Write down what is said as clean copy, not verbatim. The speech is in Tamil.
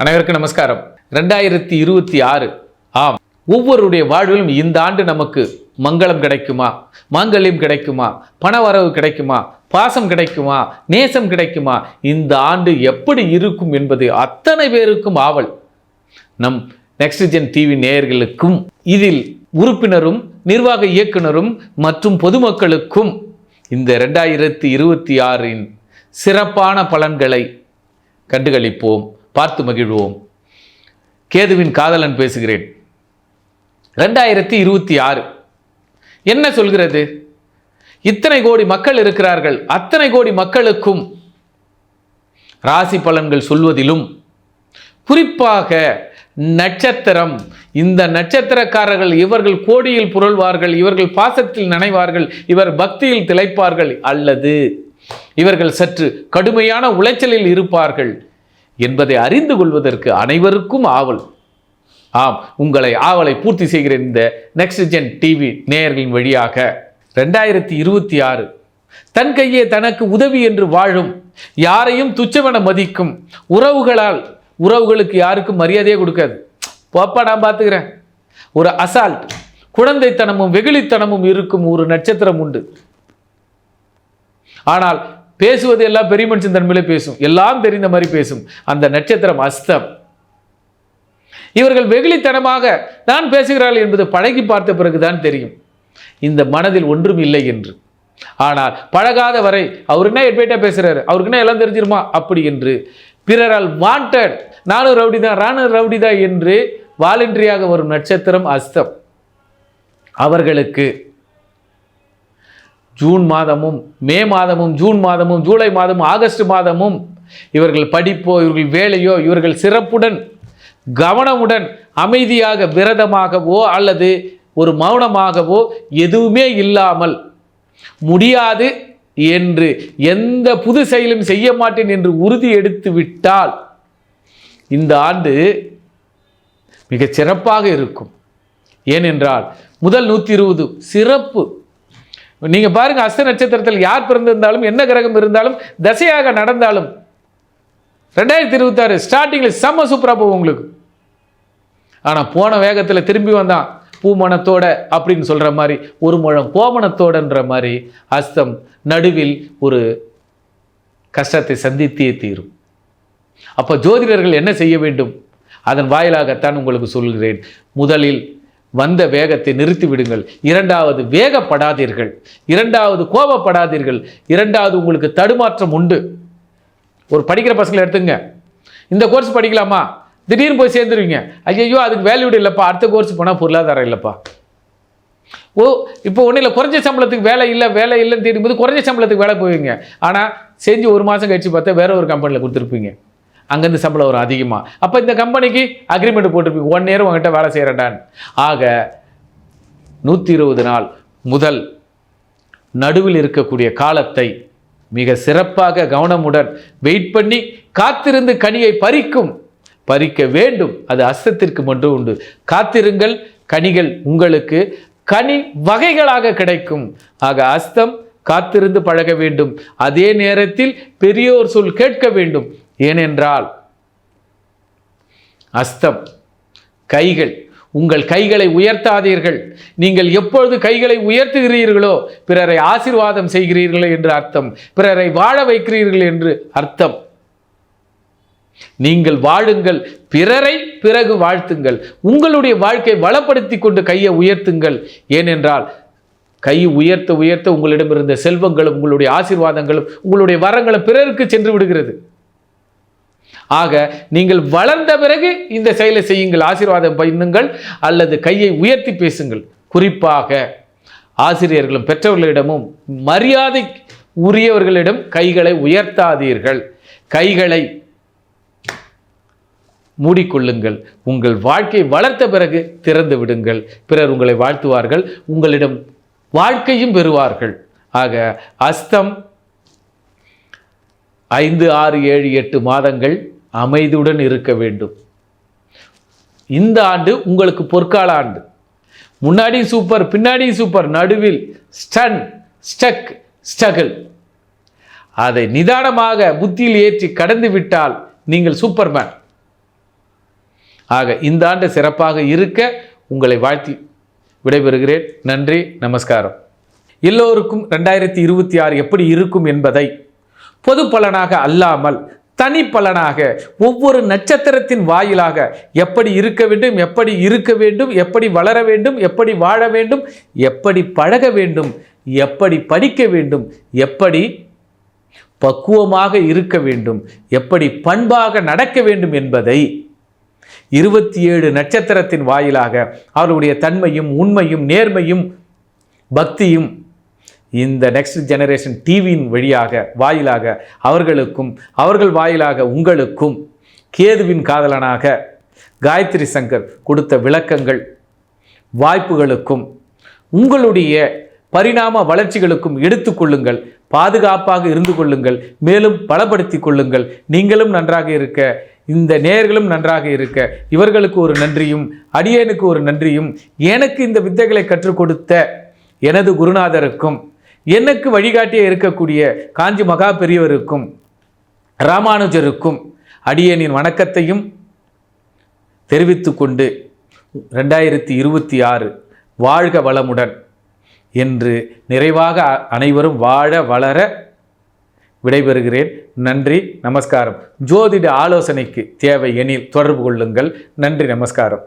அனைவருக்கும் நமஸ்காரம். 2026 ஆம், ஒவ்வொருடைய வாழ்விலும் இந்த ஆண்டு நமக்கு மங்களம் கிடைக்குமா, மாங்கல்யம் கிடைக்குமா, பணவரவு கிடைக்குமா, பாசம் கிடைக்குமா, நேசம் கிடைக்குமா, இந்த ஆண்டு எப்படி இருக்கும் என்பது அத்தனை பேருக்கும் ஆவல். நம் நெக்ஸ்ட் ஜென் டிவி நேயர்களுக்கும் இதில் உறுப்பினரும் நிர்வாக இயக்குனரும் மற்றும் பொதுமக்களுக்கும் இந்த 2026 சிறப்பான பலன்களை கண்டுகளிப்போம், பார்த்து மகிழ்வோம். கேதுவின் காதலன் பேசுகிறேன். 2026 என்ன சொல்கிறது? இத்தனை கோடி மக்கள் இருக்கிறார்கள். அத்தனை கோடி மக்களுக்கும் ராசி பலன்கள் சொல்வதிலும் குறிப்பாக நட்சத்திரம், இந்த நட்சத்திரக்காரர்கள் இவர்கள் கோடியில் புரள்வார்கள், இவர்கள் பாசத்தில் நனைவார்கள், இவர் பக்தியில் திளைப்பார்கள், அல்லது இவர்கள் சற்று கடுமையான உளைச்சலில் இருப்பார்கள் என்பதை அறிந்து கொள்வதற்கு அனைவருக்கும் ஆவல். ஆம், உங்களை ஆவலை பூர்த்தி செய்கிற இந்த நெக்ஸ்ட் ஜென் டிவி நேயர்களின் வழியாக 2026 தன் கையே தனக்கு உதவி என்று வாழும், யாரையும் துச்சமென மதிக்கும், உறவுகளுக்கு யாருக்கும் மரியாதையே கொடுக்காது. போப்பா நான் பார்த்துக்கிறேன், ஒரு அசால்ட், குழந்தைத்தனமும் வெகுளித்தனமும் இருக்கும் ஒரு நட்சத்திரம் உண்டு. ஆனால் பேசுவது எல்லாம் பெரிய மனுஷன் தன்மையிலே பேசும், எல்லாம் தெரிந்த மாதிரி பேசும். அந்த நட்சத்திரம் அஸ்தம். இவர்கள் வெகுளித்தனமாக தான் பேசுகிறார்கள் என்பது பழகி பார்த்த பிறகுதான் தெரியும் இந்த மனதில் ஒன்றும் இல்லை என்று. ஆனால் பழகாத வரை அவர் என்ன எட்வைட்டா பேசுறாரு, அவருக்கு என்ன எல்லாம் தெரிஞ்சிருமா அப்படி என்று பிறரால் வாண்டட், நானும் ரவுடி தான் என்று வாலண்டரியாக வரும் நட்சத்திரம் அஸ்தம். அவர்களுக்கு ஜூன் மாதமும் மே மாதமும் ஜூன் மாதமும் ஜூலை மாதமும் ஆகஸ்ட் மாதமும் இவர்கள் படிப்போ இவர்கள் வேலையோ இவர்கள் சிறப்புடன் கவனமுடன் அமைதியாக விரதமாகவோ அல்லது ஒரு மௌனமாகவோ எதுவுமே இல்லாமல் முடியாது என்று எந்த புது செயலும் செய்ய மாட்டேன் என்று உறுதி எடுத்து விட்டால் இந்த ஆண்டு மிகச் சிறப்பாக இருக்கும். ஏனென்றால் முதல் 120 சிறப்பு. நீங்க பாருங்க, அஸ்த நட்சத்திரத்தில் யார் பிறந்திருந்தாலும் என்ன கிரகம் இருந்தாலும் தசையாக நடந்தாலும் 2026 ஸ்டார்டிங்கில் செம்ம சூப்பராக போகும் உங்களுக்கு. ஆனால் போன வேகத்தில் திரும்பி வந்தான் பூமணத்தோட அப்படின்னு சொல்ற மாதிரி, ஒரு முழம் கோமணத்தோடன்ற மாதிரி அஸ்தம் நடுவில் ஒரு கஷ்டத்தை சந்தித்தே தீரும். அப்போ ஜோதிடர்கள் என்ன செய்ய வேண்டும்? அதன் வாயிலாகத்தான் உங்களுக்கு சொல்கிறேன். முதலில் வந்த வேகத்தை நிறுத்தி விடுங்கள். இரண்டாவது வேகப்படாதீர்கள். இரண்டாவது கோபப்படாதீர்கள். இரண்டாவது உங்களுக்கு தடுமாற்றம் உண்டு. ஒரு படிக்கிற பசங்களை எடுத்துங்க, இந்த கோர்ஸ் படிக்கலாமா, திடீர்னு போய் சேர்ந்துருவீங்க. ஐயோ அதுக்கு வேல்யூடு இல்லைப்பா, அடுத்த கோர்ஸ் போனால் பொருளாதாரம் இல்லைப்பா. இப்போ ஒன்றும் இல்லை, குறைஞ்ச சம்பளத்துக்கு வேலை இல்லைன்னு தேடும்போது குறைஞ்ச சம்பளத்துக்கு வேலை போவீங்க. ஆனால் செஞ்சு ஒரு மாதம் கழிச்சு பார்த்தா வேற ஒரு கம்பெனியில் கொடுத்துருப்பீங்க, அங்கேருந்து சம்பளம் வரும் அதிகமாக. அப்போ இந்த கம்பெனிக்கு அக்ரிமெண்ட் போட்டிருப்பீங்க, 1 year உங்ககிட்ட வேலை செய்கிறேன்டான். ஆக 120 நாள் முதல் நடுவில் இருக்கக்கூடிய காலத்தை மிக சிறப்பாக கவனமுடன் வெயிட் பண்ணி காத்திருந்து கனியை பறிக்க வேண்டும். அது அஸ்தத்திற்கு மட்டும் உண்டு. காத்திருங்கள், கனிகள் உங்களுக்கு கனி வகைகளாக கிடைக்கும். ஆக அஸ்தம் காத்திருந்து பழக வேண்டும். அதே நேரத்தில் பெரியோர் சொல் கேட்க வேண்டும். ஏனென்றால் அஸ்தம் கைகள், உங்கள் கைகளை உயர்த்தாதீர்கள். நீங்கள் எப்பொழுது கைகளை உயர்த்துகிறீர்களோ பிறரை ஆசீர்வாதம் செய்கிறீர்கள் என்று அர்த்தம், பிறரை வாழ வைக்கிறீர்கள் என்று அர்த்தம். நீங்கள் வாழுங்கள், பிறரை பிறகு வாழ்த்துங்கள். உங்களுடைய வாழ்க்கை வளப்படுத்தி கொண்டு கையை உயர்த்துங்கள். ஏனென்றால் கை உயர்த்த உங்களிடம் இருந்த செல்வங்களும் உங்களுடைய ஆசீர்வாதங்களும் உங்களுடைய வரங்களும் பிறருக்கு சென்று விடுகிறது. ஆக நீங்கள் வளர்ந்த பிறகு இந்த செயலை செய்யுங்கள், ஆசீர்வாதம் பண்ணுங்கள் அல்லது கையை உயர்த்தி பேசுங்கள். குறிப்பாக ஆசிரியர்களும் பெற்றவர்களிடமும் மரியாதை உரியவர்களிடம் கைகளை உயர்த்தாதீர்கள். கைகளை மூடிக்கொள்ளுங்கள். உங்கள் வாழ்க்கை வளர்த்த பிறகு திறந்து விடுங்கள். பிறர் உங்களை வாழ்த்துவார்கள், உங்களிடம் வாழ்க்கையும் பெறுவார்கள். ஆக அஸ்தம் 5, 6, 7, 8 மாதங்கள் அமைதியுடன் இருக்க வேண்டும். இந்த ஆண்டு உங்களுக்கு பொற்கால ஆண்டு. முன்னாடி சூப்பர், பின்னாடி சூப்பர், நடுவில் ஸ்ட்ரகிள். அதை நிதானமாக புத்தியில் ஏற்றி கடந்து விட்டால் நீங்கள் சூப்பர்மேன். ஆக இந்த ஆண்டு சிறப்பாக இருக்க உங்களை வாழ்த்தி விடைபெறுகிறேன். நன்றி, நமஸ்காரம். எல்லோருக்கும் 2026 எப்படி இருக்கும் என்பதை பொது பலனாக அல்லாமல் தனி பலனாக ஒவ்வொரு நட்சத்திரத்தின் வாயிலாக எப்படி இருக்க வேண்டும், எப்படி இருக்க வேண்டும், எப்படி வளர வேண்டும், எப்படி வாழ வேண்டும், எப்படி பழக வேண்டும், எப்படி படிக்க வேண்டும், எப்படி பக்குவமாக இருக்க வேண்டும், எப்படி பண்பாக நடக்க வேண்டும் என்பதை 27 நட்சத்திரத்தின் வாயிலாக அவருடைய தன்மையும் உண்மையும் நேர்மையும் பக்தியும் இந்த நெக்ஸ்ட் ஜெனரேஷன் டிவியின் வாயிலாக அவர்களுக்கும் அவர்கள் வாயிலாக உங்களுக்கும் கேதுவின் காதலனாக காயத்ரி சங்கர் கொடுத்த விளக்கங்கள் வாய்ப்புகளுக்கும் உங்களுடைய பரிணாம வளர்ச்சிகளுக்கும் எடுத்துக்கொள்ளுங்கள். பாதுகாப்பாக இருந்து கொள்ளுங்கள். மேலும் பலப்படுத்தி கொள்ளுங்கள். நீங்களும் நன்றாக இருக்க, இந்த நேயர்களும் நன்றாக இருக்க இவர்களுக்கு ஒரு நன்றியும் அடியேனுக்கு ஒரு நன்றியும், எனக்கு இந்த வித்தைகளை கற்றுக் கொடுத்த எனது குருநாதருக்கும் எனக்கு வழிகாட்டியே இருக்கக்கூடிய காஞ்சி மகா பெரியவருக்கும் ராமானுஜருக்கும் அடியேனின் வணக்கத்தையும் தெரிவித்து கொண்டு 2026 வாழ்க வளமுடன் என்று நிறைவாக அனைவரும் வாழ வளர விடைபெறுகிறேன். நன்றி, நமஸ்காரம். ஜோதிட ஆலோசனைக்கு தேவை எனில் தொடர்பு கொள்ளுங்கள். நன்றி, நமஸ்காரம்.